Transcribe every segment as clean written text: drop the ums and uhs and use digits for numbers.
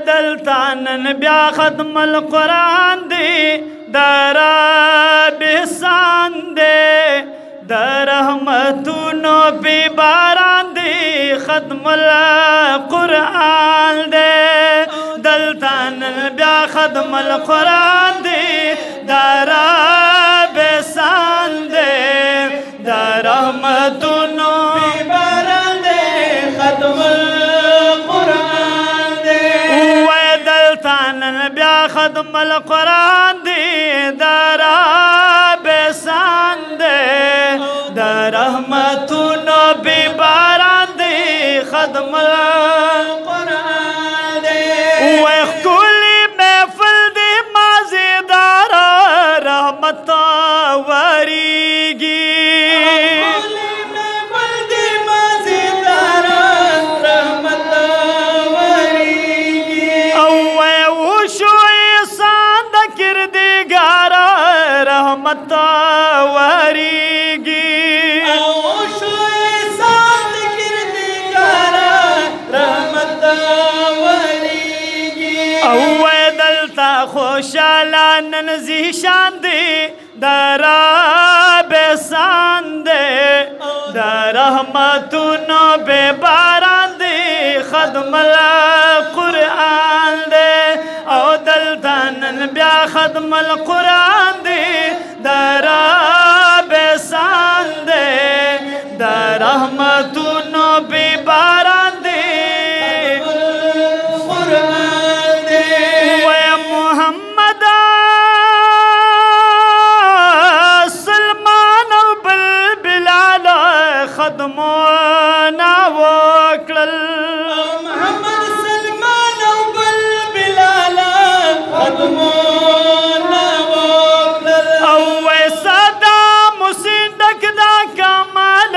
دلتانن بیا ختم القرآن دی در بسان دی در رحمتونو پی باران دی ختم القرآن دی دلتانن بیا ختم القرآن دی در بسان دی در رحمتونو پی باران دی ختم بیا ختم القرآن دی در بسان دی در رحمتونو بی باران دی ختم القرآن دی ویخ کلی محفل دی مازیدار رحمت وریگی رحمت وریگی او دلتا خوشالان زیشان دی در بسان دی در رحمتونو بی باران دی ختم القرآن دی او دلتانن بیا ختم القرآن دی در بسان دی در رحمتونو بی باران دی خدمونا وکړل محمد سلمان او بل بلال خدمونا وکړل او صدام حسین ډک دا کمال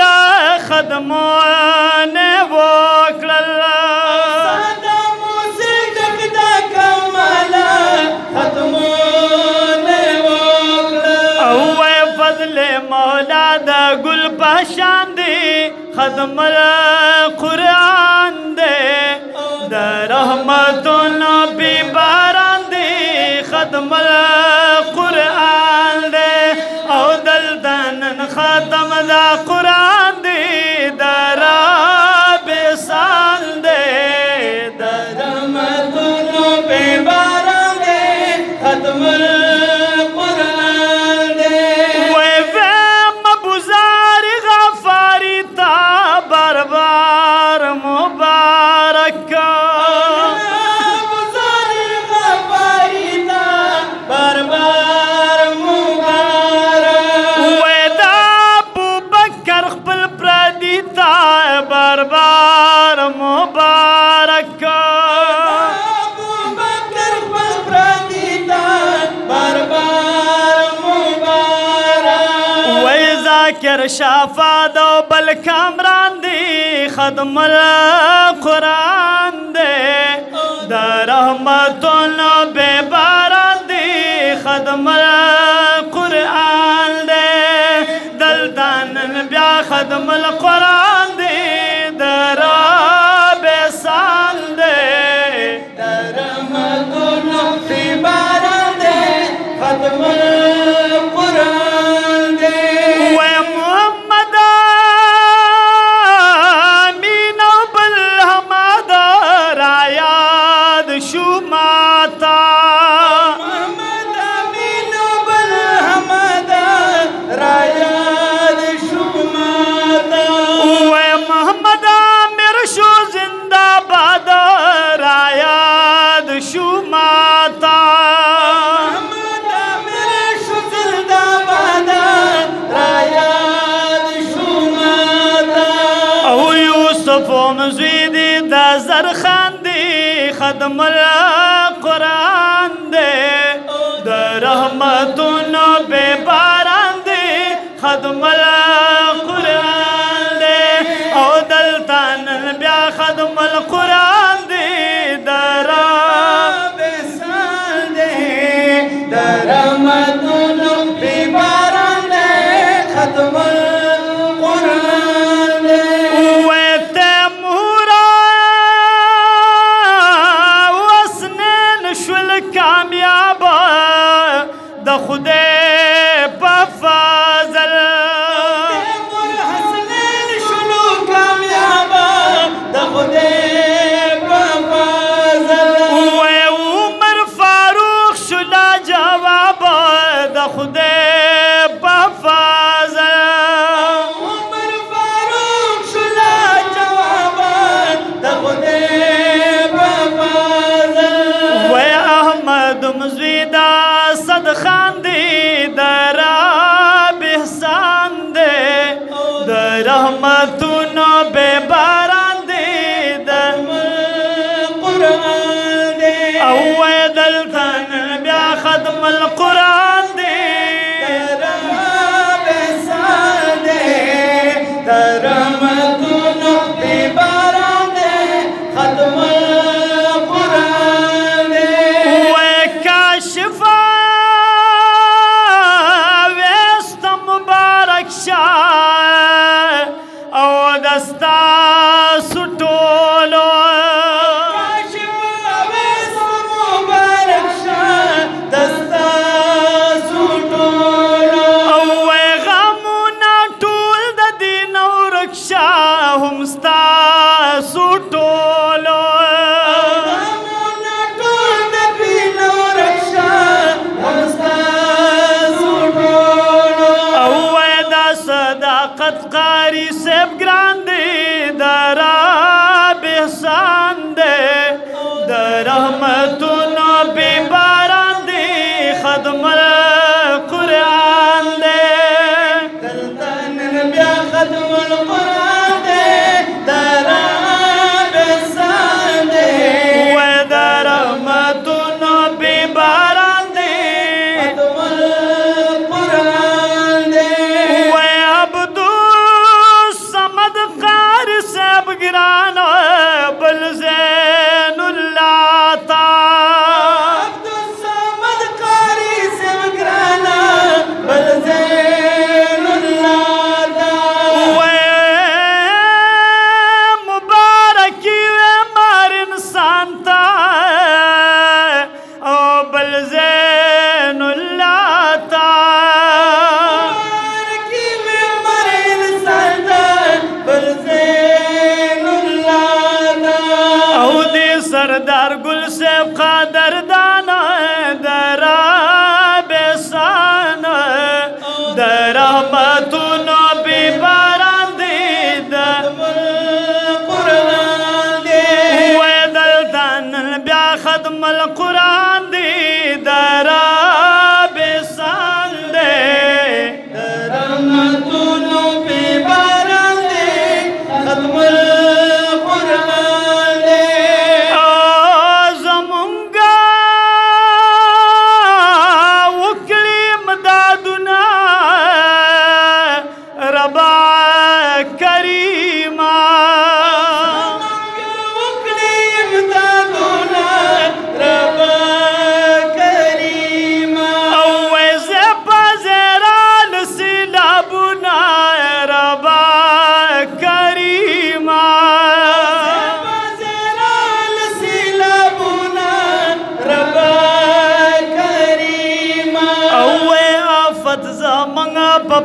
خدمونا وکړل صدام حسین ډک دا کمال خدمونا وکړل او فضل مولا دا ګل پاشان ختم القرآن دے در رحمتونو بی باران دی ختم القرآن دے او دلتانن ختم دا قرآن دی در بسان دے در رحمتونو بی باران دی ختم القرآن دے بار مبارک بار مبارک ویدا ابو بکر خپل پردی تا بار مبارک ابو بکر خپل پردی تا بار مبارک وی ذاکر شافاد او بل کامران دی ختم القرآن دی در رحمتونو بی باران دی ختم القرآن دی دلتانن بیا ختم القرآن دی در بسان دی در رحمتونو بی باران دی ختم القرآن دی مزویدی دا زرخان دی ختم القرآن دی در رحمتونو بی باران دی ختم القرآن دی او دلتانن بیا ختم القرآن دی در بسان دی در رحمتونو بی باران دی ختم القرآن دی بگران بل زین اللہ تا عبدالصمد قاری سے بگران بل زین اللہ تا مبارکی مار انسان تا او بل زین اللہ تا سردار گل سے قادر دانا درا بسان درحمتون بی باران دید ویدلتان بیا ختم القرآن دی درا بسان دے درحمتون بی باران دی ختم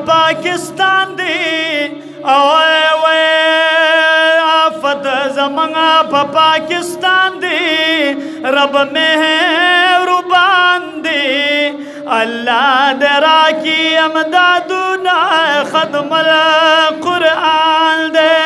पाकिस्तान दी ओए आफत जमंगा पाकिस्तान दी रब मेहरबान दी अल्लाह दरा की अमदादुना खत्म कुरान दे